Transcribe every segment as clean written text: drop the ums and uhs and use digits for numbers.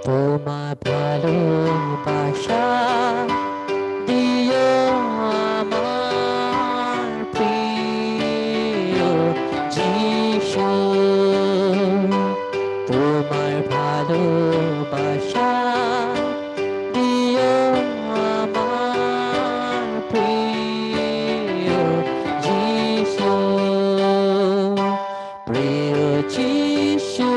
তোমার ভালোবাসা দিও আমার প্রিয় যিশু, তোমার ভালোবাসা দিও আমার প্রিয় যিশু, প্রিয় যিশু,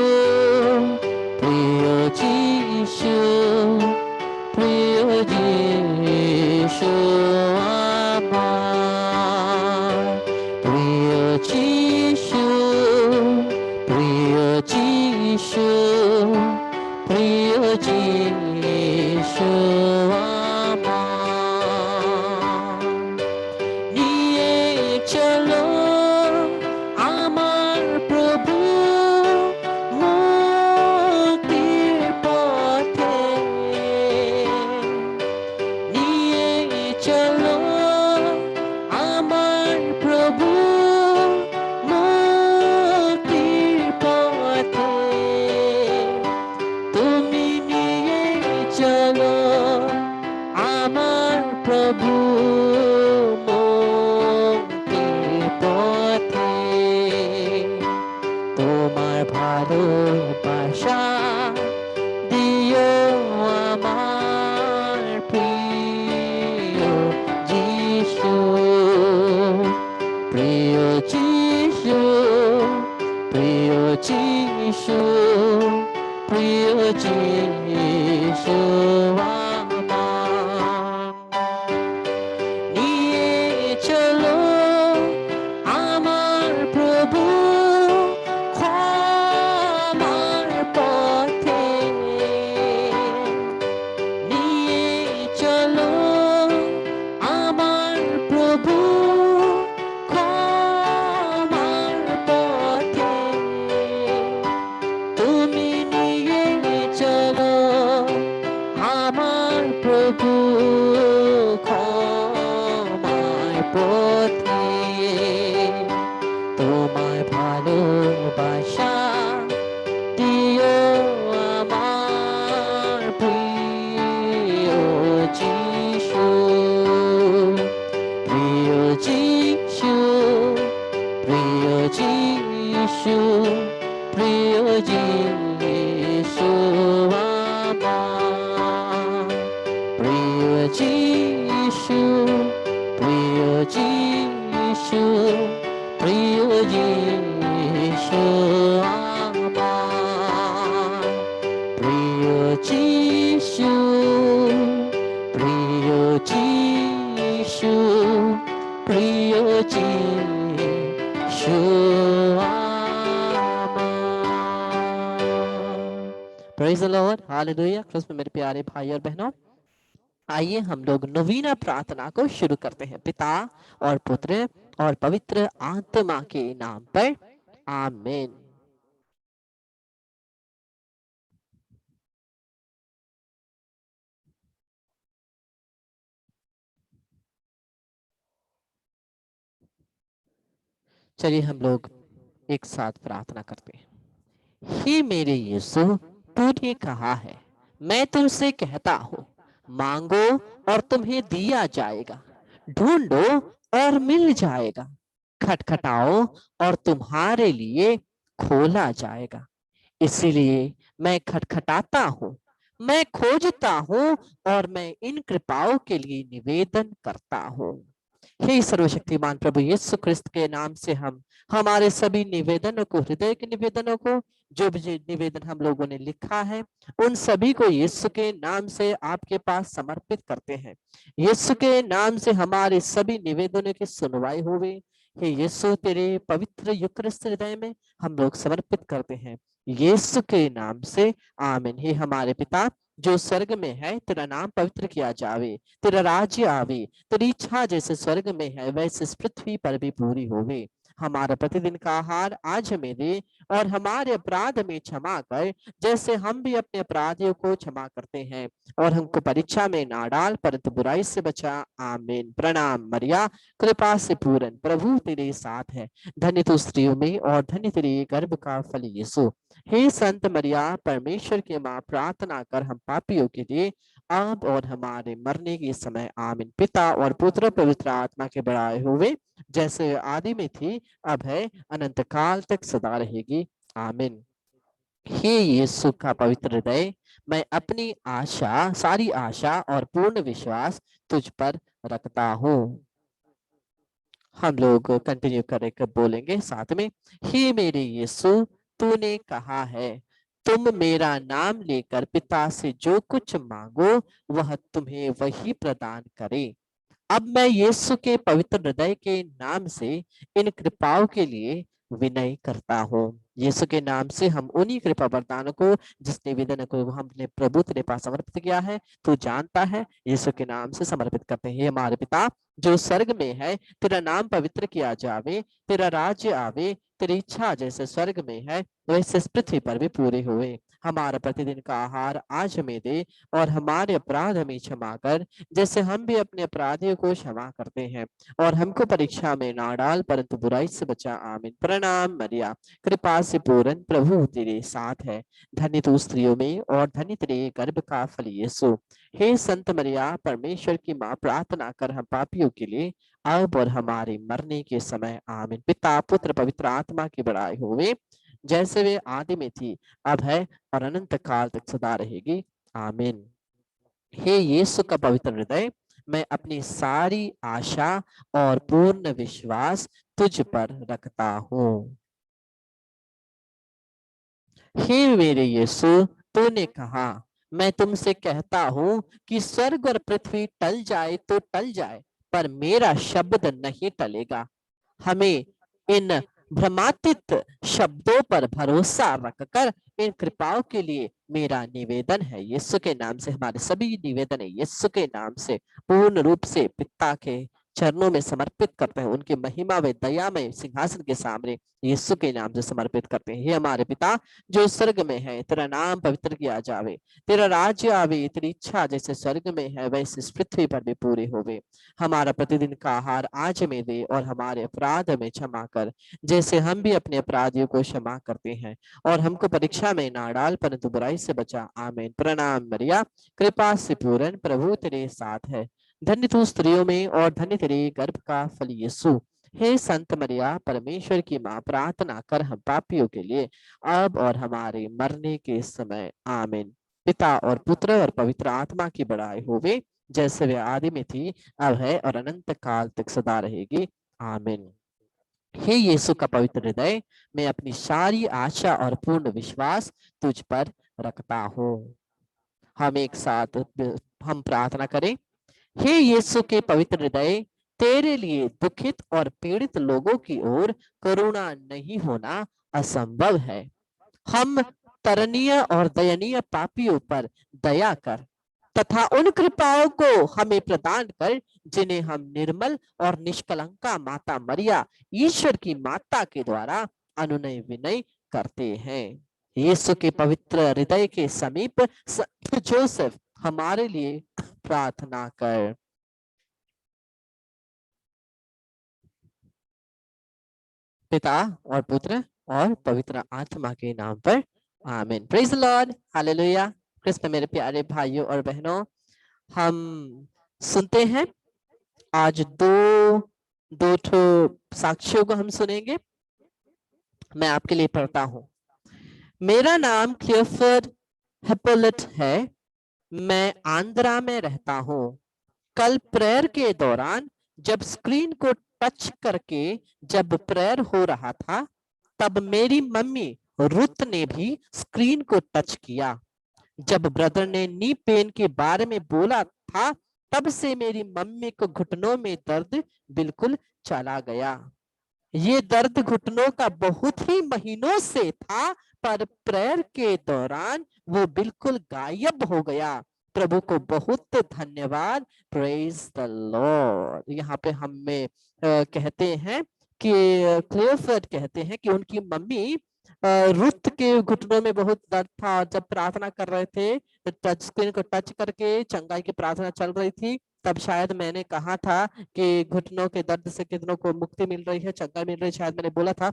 প্রিয় যিশু, প্রিয় যিশু আমার, প্রিয় যিশু, প্রিয় যিশু, প্রিয় যিশু আমার, নিয়ে চলো আমার প্রভু মুক্তির পথে, নিয়ে চলো আমার প্রভু মুক্তির পথে, তুমি নিয়ে চলো আমার প্রভু মুক্তির পথে, তোমার ভালোবাসা দিও আমার প্রিয় যিশু, প্রিয় যিশু, প্রিয় যিশু, প্রিয় যিশু আমার, নিয়ে চলো আমার প্রভু ক্ষমার পথে, নিয়ে চলো আমার প্রভু ক্ষমার পথে, তুমি নিয়ে চলো আমার প্রভু ক্ষমার পথে, তোমার ভালোবাসা দিও আমার প্রিয় যিশু, প্রিয় যিশু, প্রিয় যিশু, প্রিয় যিশু আমার, প্রিয় যিশু, প্রিয় যিশু, প্রিয় যিশু আমার, প্রিয় যিশু, প্রিয় যিশু, প্রিয় যিশু আমার। Praise the lord, hallelujah. क्रिस्त में मेरे प्यारे भाई और बहनों, आइए हम लोग नवीना प्रार्थना को शुरू करते हैं। पिता और पुत्र और पवित्र आत्मा के नाम पर, आमीन। चलिए हम लोग एक साथ प्रार्थना करते हैं। हे मेरे यीशु, तूने कहा है, मैं तुमसे कहता हूँ, मांगो और तुम्हें दिया जाएगा, ढूंढो और मिल जाएगा, खटखटाओ और तुम्हारे लिए खोला जाएगा। इसीलिए मैं खटखटाता हूँ, मैं खोजता हूँ और मैं इन कृपाओं के लिए निवेदन करता हूँ। हे सर्वशक्तिमान प्रभु यीशु क्रिस्त के नाम से हम हमारे सभी निवेदनों को, हृदय के निवेदनों को, जो भी निवेदन हम लोगों ने लिखा है, उन सभी को यीशु के नाम से आपके पास समर्पित करते हैं। यीशु के नाम से हमारे सभी निवेदनों की सुनवाई होवे। हे यीशु, तेरे पवित्र युक्रिस्त हृदय में हम लोग समर्पित करते हैं, यीशु के नाम से, आमीन। हे हमारे पिता, जो स्वर्ग में है, तेरा नाम पवित्र किया जावे, तेरा राज्य आवे, तेरी इच्छा जैसे स्वर्ग में है वैसे इस पृथ्वी पर भी पूरी होवे। हमारा प्रतिदिन का आहार आज हमें दे, और हमारे अपराध में क्षमा कर, जैसे हम भी अपने अपराधियों को क्षमा करते हैं, और हमको परीक्षा में ना डाल परंतु बुराई से बचा। आमीन। प्रणाम मरिया, कृपा से पूर्ण प्रभु तेरे साथ है, धन्य तू स्त्रियों में और धन्य तेरे गर्भ का फल यीशु। हे संत मरिया, परमेश्वर की माँ, प्रार्थना कर हम पापियों के लिए अब और हमारे मरने के समय। आमीन। पिता और पुत्र पवित्र आत्मा के बड़ाए हुए, जैसे आदि में थी, अब है, अनंत काल तक सदा रहेगी। आमीन। हे यीशु का पवित्र हृदय, मैं अपनी आशा, सारी आशा और पूर्ण विश्वास तुझ पर रखता हूँ। हम लोग कंटिन्यू करके बोलेंगे साथ में। हे मेरे यीशु, तूने कहा है तुम मेरा नाम लेकर पिता से जो कुछ मांगो वह तुम्हें वही प्रदान करे। अब मैं यीशु के पवित्र हृदय के नाम से इन कृपाओं के लिए विनय करता हूँ। यीशु के नाम से हम उन्हीं कृपा वरदानों को, जिस निवेदन को हमने प्रभु तेरे पास समर्पित किया है, तू जानता है, यीशु के नाम से समर्पित करते हैं। हमारे पिता जो स्वर्ग में है, तेरा नाम पवित्र किया जावे, तेरा राज्य आवे, तेरी इच्छा जैसे स्वर्ग में है वैसे इस पृथ्वी पर भी पूरे हुए। हमारा प्रतिदिन का आहार आज हमें दे, और हमारे अपराध हमें क्षमा कर, जैसे हम भी अपने अपराधियों को क्षमा करते हैं, और हमको परीक्षा में ना डाल परंतु बुराई से बचा। आमीन। प्रणाम मरिया, कृपा से पूर्ण प्रभु तेरे साथ है, धन्य तू स्त्रियों में और धन्य तेरे गर्भ का फल यीशु। हे संत मरिया, परमेश्वर की माँ, प्रार्थना कर हम पापियों के लिए अब और हमारे मरने के समय। आमीन। पिता पुत्र पवित्र आत्मा की बड़ाई होवे, जैसे वे आदि में थी, अब है, और अनंत काल तक सदा रहेगी। आमीन। हे यीशु का पवित्र हृदय, मैं अपनी सारी आशा और पूर्ण विश्वास तुझ पर रखता हूँ। हे मेरे यीशु, तूने कहा, मैं तुमसे कहता हूँ कि स्वर्ग और पृथ्वी टल जाए तो टल जाए, पर मेरा शब्द नहीं टलेगा। हमें इन भ्रमातीत शब्दों पर भरोसा रखकर इन कृपाओं के लिए मेरा निवेदन है, यीशु के नाम से हमारे सभी निवेदन है यीशु के नाम से पूर्ण रूप से पिता के चरणों में समर्पित करते हैं, उनके महिमा में दया में सिंहासन के सामने यीशु के नाम से समर्पित करते हैं। हे हमारे पिता जो स्वर्ग में है, तेरा नाम पवित्र किया जावे, तेरा राज्य आवे, तेरी इच्छा जैसे स्वर्ग में है वैसे इस पृथ्वी पर भी पूरी होवे। हमारा प्रतिदिन का आहार आज में दे, और हमारे अपराध में क्षमा कर, जैसे हम भी अपने अपराधियों को क्षमा करते हैं, और हमको परीक्षा में ना डाल परंतु बुराई से बचा। आमीन। प्रणाम मरिया, कृपा से पूर्ण प्रभु तेरे साथ है, धन्य तू स्त्रियों में और धन्य तेरे गर्भ का फल यीशु। हे संत मरिया, परमेश्वर की माँ, प्रार्थना कर हम पापियों के लिए अब और हमारे मरने के समय। आमीन। पिता और पुत्र और पवित्र आत्मा की बड़ाई होवे, जैसे वे आदि में थी, अब है, और अनंत काल तक सदा रहेगी। आमीन। हे यीशु का पवित्र हृदय, मैं अपनी सारी आशा और पूर्ण विश्वास तुझ पर रखता हूँ। हम एक साथ हम प्रार्थना करें। हे यीशु के पवित्र हृदय, तेरे लिए दुखित और पीड़ित लोगों की ओर करुणा नहीं होना असंभव है। हम तरनीय और दयनीय पापियों पर दया कर, तथा उन कृपाओं को हमें प्रदान कर जिन्हें हम निर्मल और निष्कलंका माता मरिया, ईश्वर की माता के द्वारा अनुनय विनय करते हैं। यीशु के पवित्र हृदय के समीप संत जोसेफ, हमारे लिए प्रार्थना कर। पिता और पुत्र और पवित्र आत्मा के नाम पर। आमीन। Praise the lord, hallelujah. Krishna मेरे प्यारे भाइयों और बहनों, हम सुनते हैं आज दो दो ठो साक्ष्यों को हम सुनेंगे। मैं आपके लिए पढ़ता हूँ। मेरा नाम क्लियफर्ड हेपोलिट है, मैं आंध्रा में रहता हूँ। कल प्रेयर के दौरान जब स्क्रीन को टच करके जब प्रेयर हो रहा था, तब मेरी मम्मी रुत ने भी स्क्रीन को टच किया। जब ब्रदर ने नी पेन के बारे में बोला था, तब से मेरी मम्मी को घुटनों में दर्द बिल्कुल चला गया। ये दर्द घुटनों का बहुत ही महीनों से था, पर प्रेयर के दौरान वो बिल्कुल गायब हो गया। प्रभु को बहुत धन्यवाद। Praise the Lord. यहाँ पे हमें कहते हैं कि क्लियोफर्ड कहते हैं कि उनकी मम्मी रुत के घुटनों में बहुत दर्द था। जब प्रार्थना कर रहे थे तो टच स्क्रीन को टच करके चंगाई की प्रार्थना चल रही थी, तब शायद मैंने कहा था कि घुटनों के दर्द से कितनों को मुक्ति मिल रही है, चंगाई मिल रही है, शायद मैंने बोला था।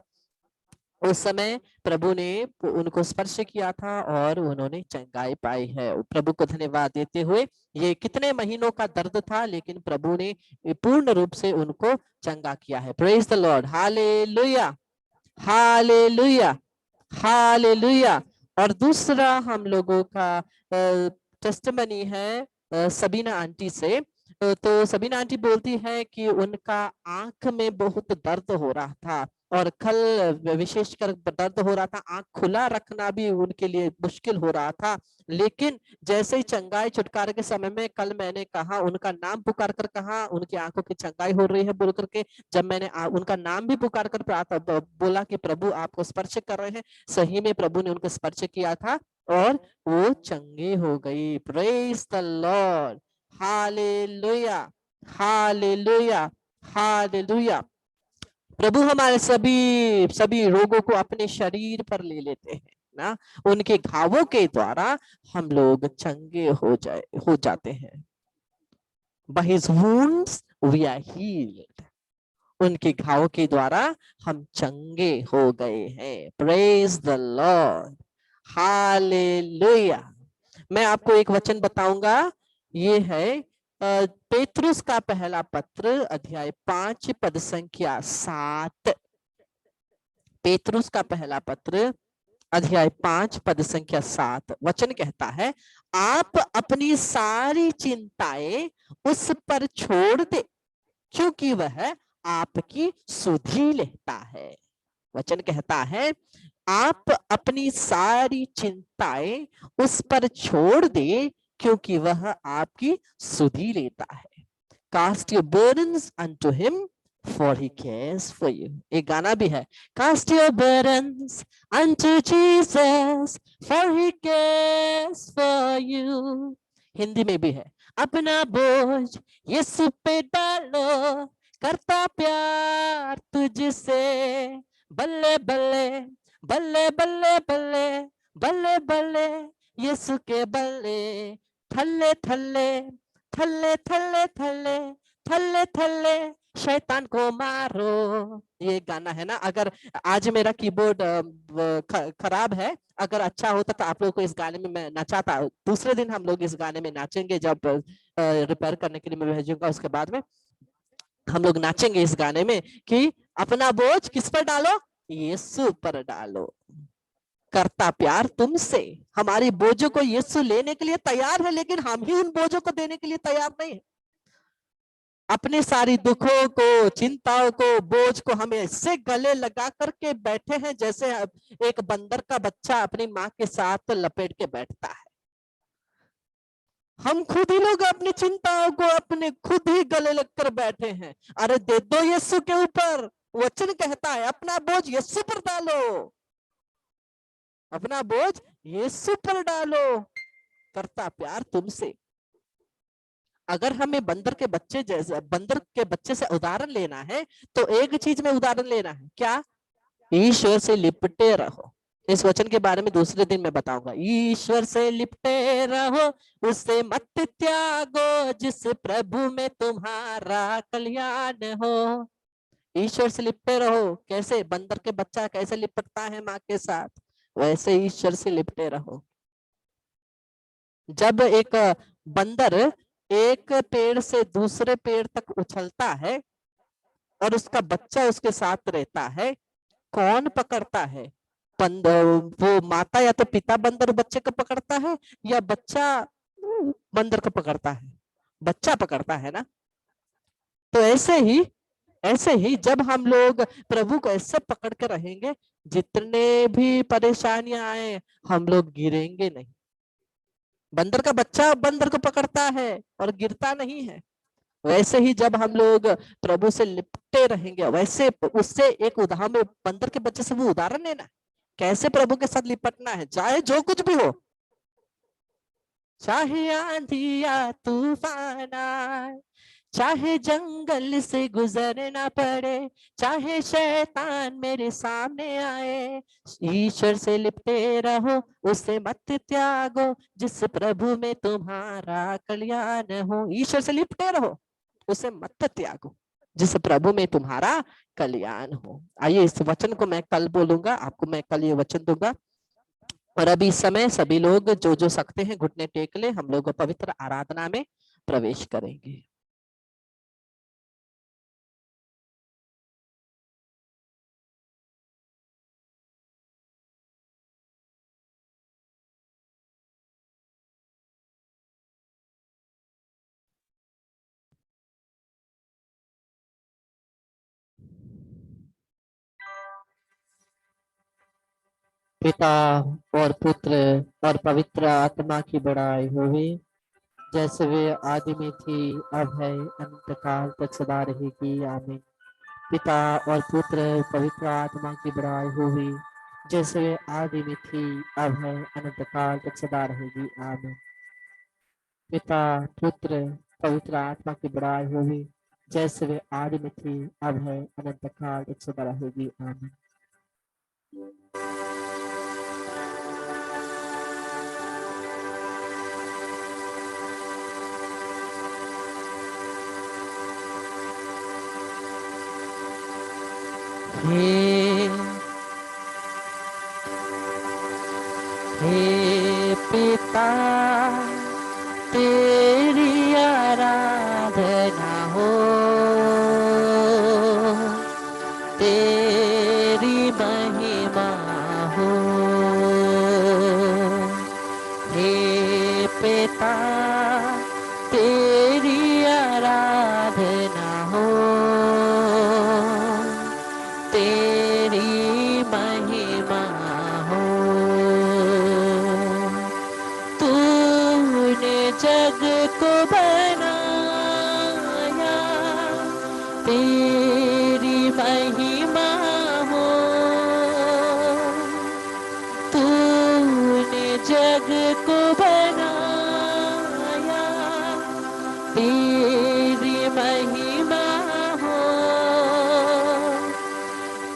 उस समय प्रभु ने उनको स्पर्श किया था और उन्होंने चंगाई पाई है। प्रभु को धन्यवाद देते हुए, ये कितने महीनों का दर्द था लेकिन प्रभु ने पूर्ण रूप से उनको चंगा किया है। Praise the lord. Hallelujah, hallelujah, hallelujah. और दूसरा हम लोगों का टेस्टिमनी है सबीना आंटी से। तो सबीना आंटी बोलती है कि उनका आंख में बहुत दर्द हो रहा था और कल विशेषकर दर्द हो रहा था, आंख खुला रखना भी उनके लिए मुश्किल हो रहा था। लेकिन जैसे ही चंगाई छुटकारे के समय में कल मैंने कहा, उनका नाम पुकार कर कहा उनकी आंखों की चंगाई हो रही है बोल करके, जब मैंने उनका नाम भी पुकार कर बोला कि प्रभु आपको स्पर्श कर रहे हैं, सही में प्रभु ने उनको स्पर्श किया था और वो चंगे हो गई। Praise the lord. Hallelujah, hallelujah, hallelujah. प्रभु हमारे सभी रोगों को अपने शरीर पर ले लेते हैं ना, उनके घावों के द्वारा हम लोग चंगे हो जाते हैं। By his wounds we are healed. उनके घावों के द्वारा हम चंगे हो गए हैं। Praise the lord. हालेलुया। मैं आपको एक वचन बताऊंगा, ये है पेतरुस का पहला पत्र अध्याय 5 पद संख्या 7। पेतरुस का पहला पत्र अध्याय 5 पद संख्या 7 वचन कहता है, आप अपनी सारी चिंताएं उस पर छोड़ दे क्योंकि वह आपकी सुधि लेता है। वचन कहता है, आप अपनी सारी चिंताएं उस पर छोड़ दे क्योंकि वह आपकी सुधि लेता है। Cast your burdens unto him for he cares for you। एक गाना भी है, cast your burdens unto Jesus for he cares for you। Hindi में भी है, अपना बोझ यीशु पे डालो करता प्यार तुझसे, बल्ले बल्ले बल्ले बल्ले बल्ले बल्ले बल्ले यीशु के बल्ले, थल्ले थल्ले थल्ले थल्ले थल्ले थल्ले थल्ले शैतान को मारो। ये गाना है ना। अगर आज मेरा कीबोर्ड खराब है, अगर अच्छा होता तो आप लोगों को इस गाने में मैं नचाता। दूसरे दिन हम लोग इस गाने में नाचेंगे, जब रिपेयर करने के लिए मैं भेजूंगा उसके बाद में हम लोग नाचेंगे इस गाने में कि अपना बोझ किस पर डालो, यीशु पर डालो, करता प्यार तुमसे। हमारी बोझों को यीशु लेने के लिए तैयार है, लेकिन हम ही उन बोझों को देने के लिए तैयार नहीं है। अपने सारी दुखों को, चिंताओं को, बोझ को हम ऐसे गले लगा करके बैठे हैं जैसे एक बंदर का बच्चा अपनी माँ के साथ लपेट के बैठता है। हम खुद ही लोग अपनी चिंताओं को अपने खुद ही गले लगकर बैठे हैं। अरे दे दो यीशु के ऊपर। वचन कहता है अपना बोझ यीशु पर डालो, अपना बोझ यीशु पर डालो, करता प्यार तुमसे। अगर हमें बंदर के बच्चे से उदाहरण लेना है तो एक चीज में उदाहरण लेना है, क्या? ईश्वर से लिपटे रहो। इस वचन के बारे में दूसरे दिन मैं बताऊंगा। ईश्वर से लिपटे रहो, उससे मत त्यागो, जिस प्रभु में तुम्हारा कल्याण हो। ईश्वर से लिपटे रहो। कैसे? बंदर के बच्चा कैसे लिपटता है माँ के साथ, वैसे ईश्वर से लिपटे रहो। जब एक बंदर एक पेड़ से दूसरे पेड़ तक उछलता है और उसका बच्चा उसके साथ रहता है, कौन पकड़ता है? वो माता या तो पिता बंदर बच्चे को पकड़ता है या बच्चा बंदर को पकड़ता है? बच्चा पकड़ता है ना। तो ऐसे ही जब हम लोग प्रभु को ऐसे पकड़ के रहेंगे, जितने भी परेशानियां आए हम लोग गिरेंगे नहीं। बंदर का बच्चा बंदर को पकड़ता है और गिरता नहीं है। वैसे ही जब हम लोग प्रभु से लिपटे रहेंगे, वैसे उससे एक उदाहरण, बंदर के बच्चे से वो उदाहरण लेना। कैसे प्रभु के साथ लिपटना है, चाहे जो कुछ भी हो, चाहे आंधी या तूफान आए, चाहे जंगल से गुजरना पड़े, चाहे शैतान मेरे सामने आए, ईश्वर से लिपटे रहो, उसे मत त्यागो, जिस प्रभु में तुम्हारा कल्याण हो। ईश्वर से लिपटे रहो, उसे मत त्यागो, जिस प्रभु में तुम्हारा कल्याण हो। आइए, इस वचन को मैं कल बोलूंगा, आपको मैं कल ये वचन दूंगा। और अभी इस समय सभी लोग जो जो सकते हैं घुटने टेक ले, हम लोग पवित्र आराधना में प्रवेश करेंगे। पिता और पुत्र और पवित्र आत्मा की बड़ाई होवे, जैसे वे आदि में थी, अब है, अनंत काल तक सदा रहेगी। आमीन। पिता और पुत्र पवित्र आत्मा की बड़ाई होवे, जैसे वे आदि में थी, अब है, अनंत काल तक सदा रहेगी। आमीन। पिता पुत्र पवित्र आत्मा की बड़ाई होवे, जैसे वे आदि में थी, अब है, अनंत काल तक सदा रहेगी। आमीन। हे पिता, तेरी आराधना हो, तेरी महिमा हो। हे पिता, तेरी आराधना हो, तेरी महिमा हो। तूने जग को बनाया, तेरी महिमा हो। तूने जग को बनाया, तेरी महिमा हो,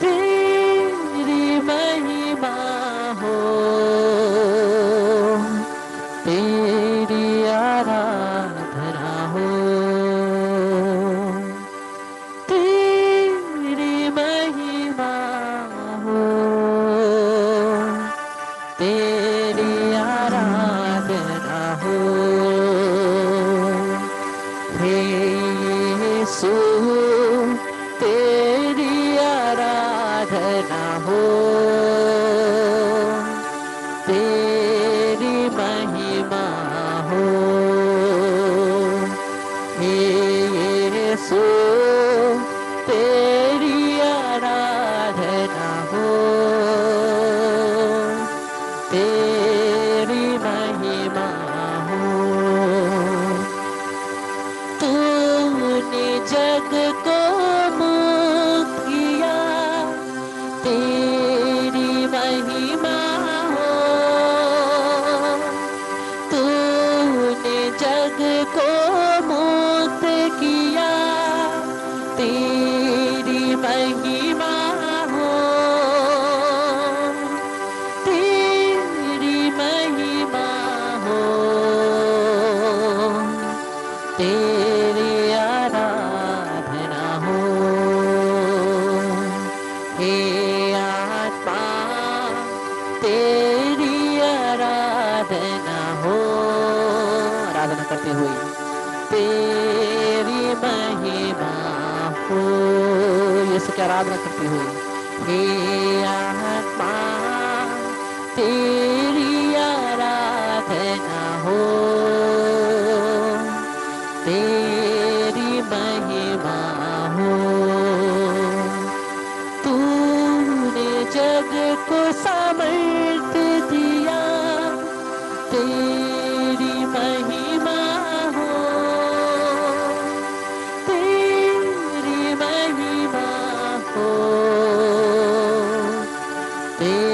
तेरी महिमा हो, तेरी आराधना हो, तेरी महिमा हो, तेरी आराधना हो। हे यीशु, तेरी आराधना हो, तेरी महिमा हो। हे यीशु, तेरी आराधना हो, तेरी महिमा हो। तूने जग को मुक्त किया, तेरी महिमा हो। तूने जग को मुक्त किया, तेरी महिमा हो, तेरी महिमा हो, तेरी आराधना हो। हे आत्मा, तेरी आराधना हो, आराधना करते हुए तेरी महिमा हो, यीशु की आराधना करते हुए। हे आत्मा, तेरी आराधना हो, तेरी महिमा हो। तूने जग को सामर्थ दिया, तेरी महिमा हो, तेरी महिमा हो, तेरी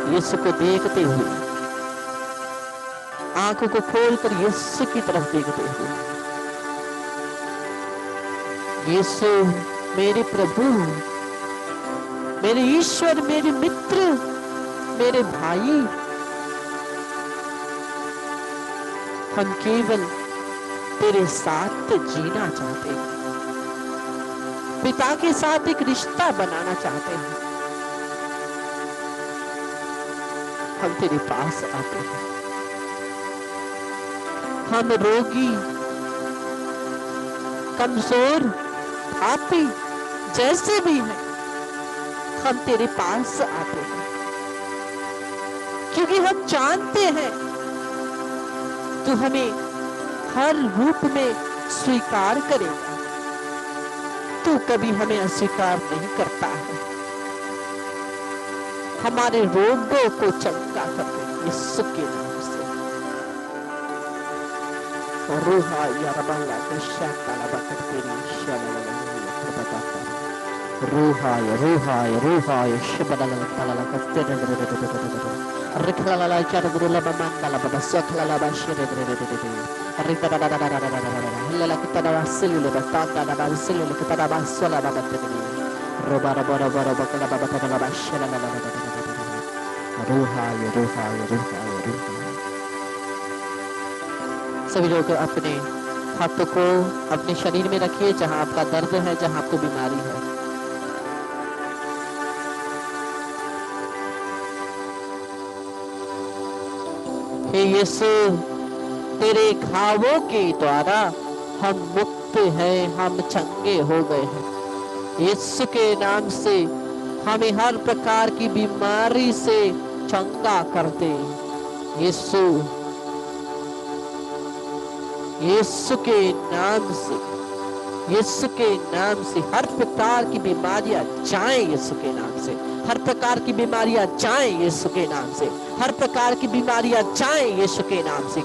यीशु को देखते हुए, आंखों को खोलकर यीशु की तरफ देखते हुए, यीशु मेरे प्रभु, मेरे ईश्वर, मेरे मित्र, मेरे भाई, हम केवल तेरे साथ जीना चाहते हैं, पिता के साथ एक रिश्ता बनाना चाहते हैं। हम तेरे पास आते हैं। हम रोगी, कमजोर, पापी जैसे भी हैं, हम तेरे पास आते हैं, क्योंकि हम जानते हैं तू हमें हर रूप में स्वीकार करेगा। तू कभी हमें अस्वीकार नहीं करता है। हमारे रोगों को चंगा कर दे यीशु के नाम से। रूहा या रबल्ला दशा ताला बकर तेरी शाला बताता रूहा या शबला ताला कस्ते रिखला चार गुरुला बमंडला बसखला बशिरे रिता हल्ला कितना सिलुले बताता ना सिलुले कितना बसला बतते रोबारा बरा बरा बकला बतला बशिरा रूहा या सभी लोग अपने हाथों को अपने शरीर में रखिए, जहां आपका दर्द है, जहां आपको बीमारी है। हे यीशु, तेरे घावों के द्वारा हम मुक्त हैं, हम चंगे हो गए हैं। यीशु के नाम से हमें हर प्रकार की बीमारी से चंगा कर दे। यीशु के नाम से, यीशु के नाम से हर प्रकार की बीमारियां जाएं। यीशु के नाम से हर प्रकार की बीमारियां जाएं। यीशु के नाम से हर प्रकार की बीमारियां जाएं। यीशु के नाम से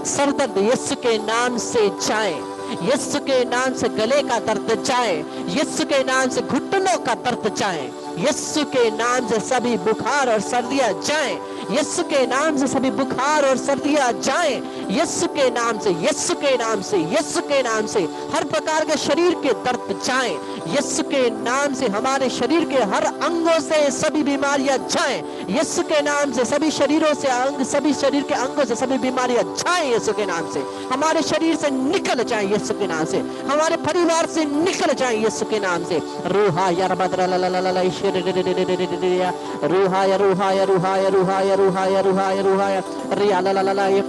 सरदर्द यीशु के नाम से जाए। यीशु के नाम से गले का दर्द जाए। यीशु के नाम से घुटनों का दर्द जाए। यीशु के नाम से सभी बुखार और सर्दियां जाएं। यीशु के नाम से सभी बुखार और सर्दियां जाएं। यीशु के नाम से, यीशु के नाम से, यीशु के नाम से हर प्रकार के शरीर के दर्द जाएं। यीशु के नाम से हमारे शरीर के हर अंगों से सभी बीमारियां जाएं। यीशु के नाम से सभी शरीरों से सभी शरीर के अंगों से सभी बीमारियां जाएं। यीशु के नाम से हमारे शरीर से निकल जाएं। यीशु के नाम से हमारे परिवार से निकल जाएं। यीशु के नाम से रूहा या रूहा या रूहा या रूहा या रूहा या रूहा या रूहा या रूहा या रिया ला ला ला ये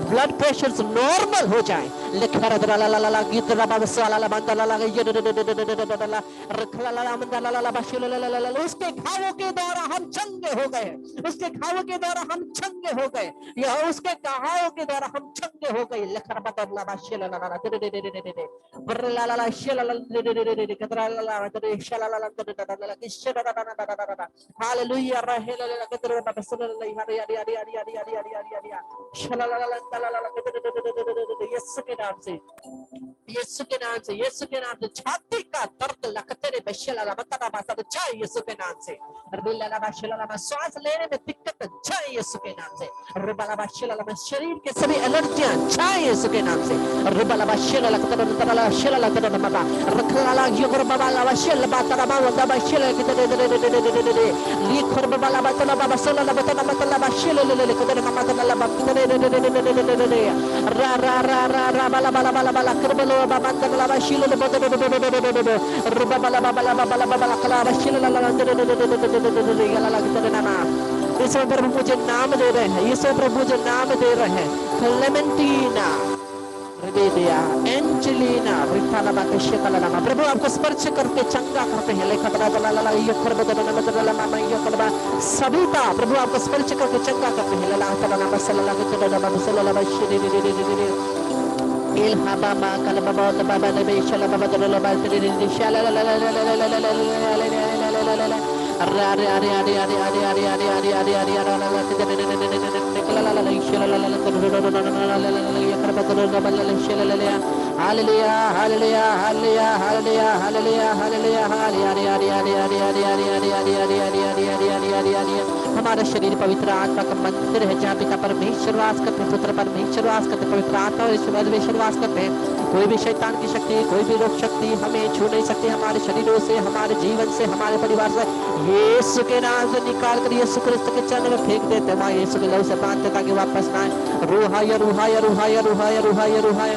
ब्लड प्रेशर नॉर्मल हो जाए। लिखर ला ला ला ला गीत ला बस ला ला बंद ला ला ये रखला ला मंद ला ला बश ला उसके घावों के द्वारा हम चंगे हो गए। उसके घावों के द्वारा हम चंगे हो गए। यह उसके घावों के द्वारा हम चंगे हो गए। लिखर बंद ला बश ला ला ला बर ला ला ला शल ला कतरा ला ला शल ला ला किश हालेलुया रहे ला कतरा बस ला हरि हरि हरि हरि हरि हरि हरि हरि शल ला ला ला यीशु के नाम से, यीशु के नाम से, यीशु के नाम से छाती का दर्द लकतेरे बशला ला बता बता जाए। यीशु के नाम से रबिला बशला ला सांस लेने में दिक्कत जाए। यीशु के नाम से रबिला बशला ला शरीर के सभी एलर्जियां जाए। यीशु के नाम से रबिला बशला ला कतरा बता ला शला ला कतरा मगा रखला ला यो कर बाबा ला बशला बता ला बाबा बशला कितने दे ली खर बाबा ला बता ला बाबा सला ला बता ला बशला ले कतरा ममा ला बता दे रा रा रा रा रा बाला बाला बाला बाला करबलो बाबा ला बशला ले बता रबा बाला बाला बाला बाला कला बशला ला ला ला कितने नामा। यीशु प्रभु मुझे नाम दे रहे हैं। यीशु प्रभु मुझे नाम दे रहे हैं। क्लेमेंटीना रिबेदिया एंजेलिना रिताला बाकेशला नामा। प्रभु आपको स्पर्श करके चंगा करते हैं। लेखा ला ला ला ये खरबत ला मामा ये कलबा सभी का प्रभु आपको स्पर्श करके चंगा करते हैं। ला ला ला सल्लल्लाहु अलैहि वसल्लम बशरी इल हबामा कलबा बाबा ने बेशला बाबा दला बातरी शाला ला ला ला ला ला ला ला ला अरे अरे अरे अरे अरे अरे अरे अरे अरे अरे अरे अरे ला ला ला ला ला hallelujah hallelujah hallelujah hallelujah hallelujah hallelujah hallelujah. हमारा शरीर पवित्र आत्मा का मंदिर है जहाँ पिता परमेश्वर वास करते हैं, पुत्र परमेश्वर वास करते हैं, पवित्र आत्मा और ईश्वर वास करते हैं। कोई भी शैतान की शक्ति, कोई भी रोग शक्ति हमें छू नहीं सकती, हमारे शरीरों से, हमारे जीवन से, हमारे परिवार से। यीशु के नाम से निकाल कर यीशु क्रिस्त के चरण में फेंक देते हैं, वहाँ यीशु के लहू से बांधते ताकि वापस ना आए। रूहाय रूहाय रूहाय रूहाय रूहाय रूहाय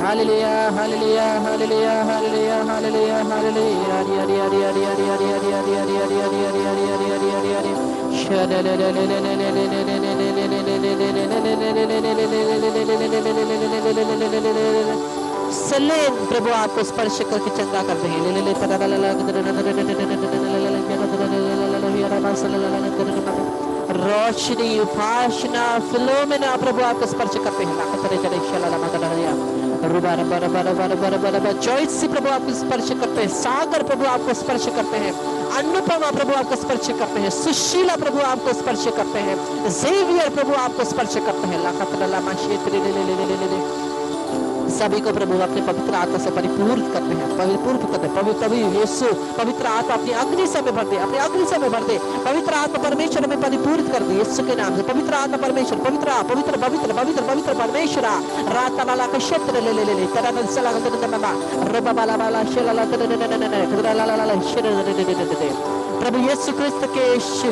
Hallelujah, hallelujah, hallelujah, hallelujah, hallelujah, hallelujah. Salem प्रभु आपको स्पर्श करके चंगा कर देंगे। रोशनी उपासना फिलोमेना प्रभु आपको स्पर्श करते हैं। चॉइस प्रभु आपको स्पर्श करते हैं। सागर प्रभु आपको स्पर्श करते हैं। अनुपमा प्रभु आपको स्पर्श करते हैं। सुशीला प्रभु आपको स्पर्श करते हैं। जेवियर प्रभु आपको स्पर्श करते हैं। सभी को प्रभु अपने पवित्र आत्मा से परिपूर्ण करते हैं, परिपूर्ण करते हैं। पवित्र यीशु पवित्र आत्मा अपनी अग्नि से भर दे, अपनी अग्नि से भर दे। पवित्र आत्मा परमेश्वर में परिपूर्ण कर दे यीशु के नाम से। पवित्र आत्मा परमेश्वर, पवित्र पवित्र पवित्र पवित्र पवित्र परमेश्वर रात वाला का क्षेत्र ले ले ले ले तरह सला रबा वाला वाला शेला प्रभु यीशु क्रिस्त के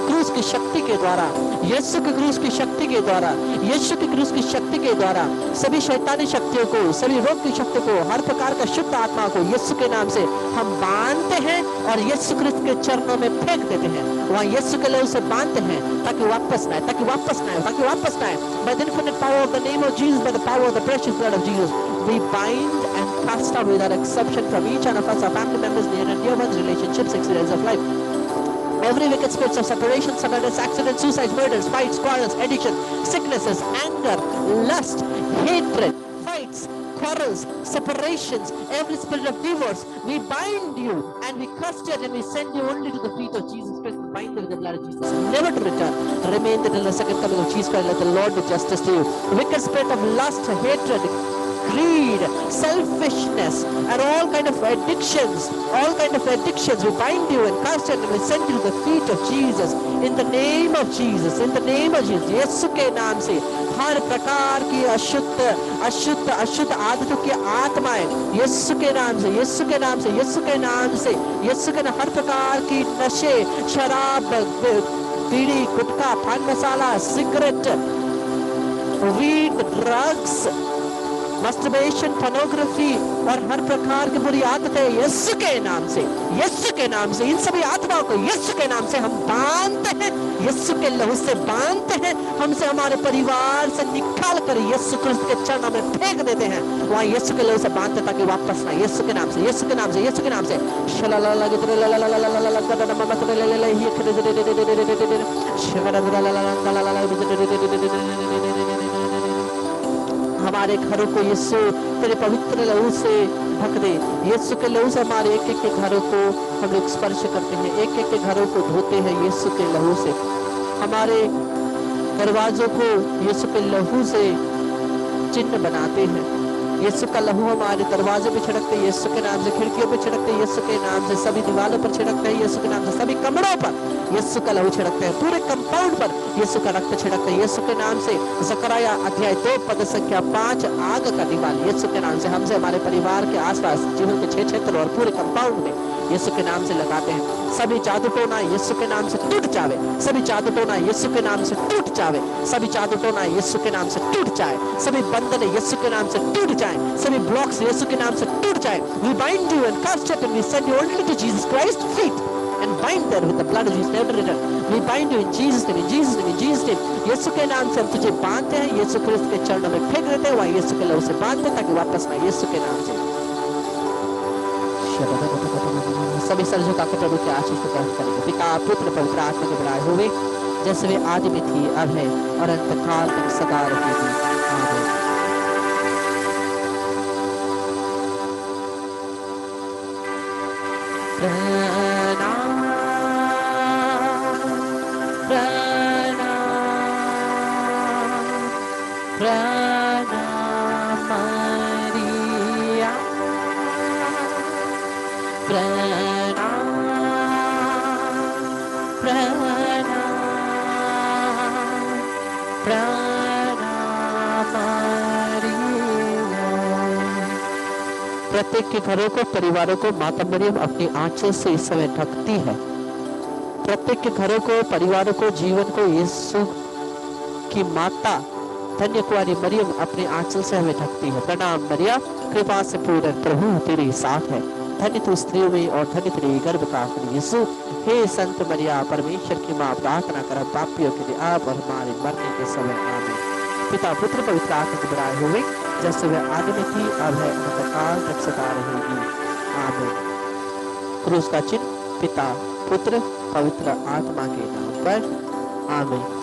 क्रूस की शक्ति के द्वारा, यीशु के क्रूस की शक्ति के द्वारा, यीशु के क्रूस की शक्ति के द्वारा सभी शैतानी शक्तियों को, सभी रोग की शक्ति को, हर प्रकार का शुद्ध आत्मा को यीशु के नाम से हम बांधते हैं और यीशु क्रिस्त के चरणों में फेंक देते हैं। वहाँ यीशु के लहू से बांधते हैं ताकि वापस ना आए, ताकि वापस ना आए, ताकि वापस ना आए। By the infinite power of the name of Jesus, by the power of the precious blood of Jesus, we bind and cast out without exception from each one of us, our family members, near and dear ones, relationships, experience of life. Every wicked spirits of separation, sadness, accidents, suicides, murders, fights, quarrels, addiction, sicknesses, anger, lust, hatred, fights, quarrels, separations, every spirit of divorce, we bind you and we cast you and we send you only to the feet of Jesus Christ. Bind you with the blood of Jesus, never to return. Remain until the second coming of Jesus Christ. Let the Lord do justice to you. Wicked spirit of lust, hatred, greed, selfishness, and all kind of addictions, we bind you and cast you and we send you to the feet of Jesus. In the name of Jesus, in the name of Jesus, यीशु के नाम से हर प्रकार की अशुद्ध आदतों की आत्माएं यीशु के नाम से, यीशु के नाम से, यीशु के नाम से, यीशु के हर प्रकार की नशे, शराब, बीड़ी, गुटखा, पान मसाला, cigarette, weed, drugs, masturbation, pornography और हर प्रकार की बुरी आदतें यीशु के नाम से, यीशु के नाम से, इन सभी आत्माओं को यीशु के नाम से हम बांधते हैं, यीशु के लहू से बांधते हैं। हमसे हमारे परिवार से निकाल कर यीशु क्रिस्त के चरणों में फेंक देते हैं। वहाँ यीशु के लहू से बांधते ताकि वापस ना, यीशु के नाम से, यीशु के नाम से, यीशु के नाम से। हमारे घरों को यीशु तेरे पवित्र लहू से ढक दे। यीशु के लहू से हमारे एक एक के घरों को हम लोग स्पर्श करते हैं, एक एक के घरों को धोते हैं यीशु के लहू से। हमारे दरवाजों को यीशु के लहू से चिन्ह बनाते हैं। यीशु का लहू हमारे दरवाजे पे छिड़कते हैं यीशु के नाम से, खिड़कियों पे छिड़कते हैं यीशु के नाम से, सभी दीवारों पर छिड़कते हैं यीशु के नाम से, सभी कमरों पर यीशु का लहू छिड़कते हैं, पूरे कंपाउंड पर यीशु का रक्त छिड़कते हैं यीशु के नाम से। ज़करिया अध्याय 2 पद संख्या 5, आग का दीवार यीशु के नाम से हमसे, हमारे परिवार के आसपास, जीवन के 6 क्षेत्र और पूरे कंपाउंड में यीशु के नाम से लगाते हैं। सभी जादू टोना यीशु के नाम से टूट जावे, सभी जादू टोना यीशु के नाम से टूट जावे, सभी जादू टोना यीशु के नाम से टूट जाए, सभी बंधन यीशु के नाम से टूट जाए, सभी ब्लॉक्स यीशु के नाम से टूट जाए। We bind you and cast it and we send you only to Jesus Christ's feet and bind there with the blood of Jesus, never return. We bind you in Jesus name, in Jesus name, in Jesus name. यीशु के नाम से हम तुझे बांधते हैं, यीशु क्रिस्त के चरणों में फेंक देते हैं, वहाँ यीशु के लहू से बांधते हैं ताकि वापस ना, यीशु के नाम से। सभी सर झुका के प्रभु के आशीष को ग्रहण करेंगे। पिता पुत्र पवित्र आत्मा के बड़ाई हुए, जैसे वे आदि में थी, अब है और अंत काल तक सदा रहेगी। आमीन। प्रणाम प्रणाम प्रणाम मरिया, प्रणाम प्रणाम प्रणाम मरिया। प्रत्येक के घरों को, परिवारों को माता मरियम अपनी आंचल से इस समय ढकती है। प्रत्येक के घरों को, परिवारों को, जीवन को यीशु की माता धन्य कुंवारी मरियम अपने आंचल से हमें ढकती है। प्रणाम मरिया, कृपा से पूर्ण प्रभु तेरे साथ है, धन्य तू स्त्रियों में और धन्य तेरे गर्भ का फल यीशु। हे संत मरिया परमेश्वर की माँ, प्रार्थना कर पापियों के लिए अब और हमारे मरने के समय। आमीन। पिता पुत्र पवित्र आत्मा की बड़ाई होवे, जैसे वह आदि में थी, अब है, अंतकाल तक सदा रहेगी। आमीन। क्रूस का चिन्ह पिता पुत्र पवित्र आत्मा के नाम पर। आमीन।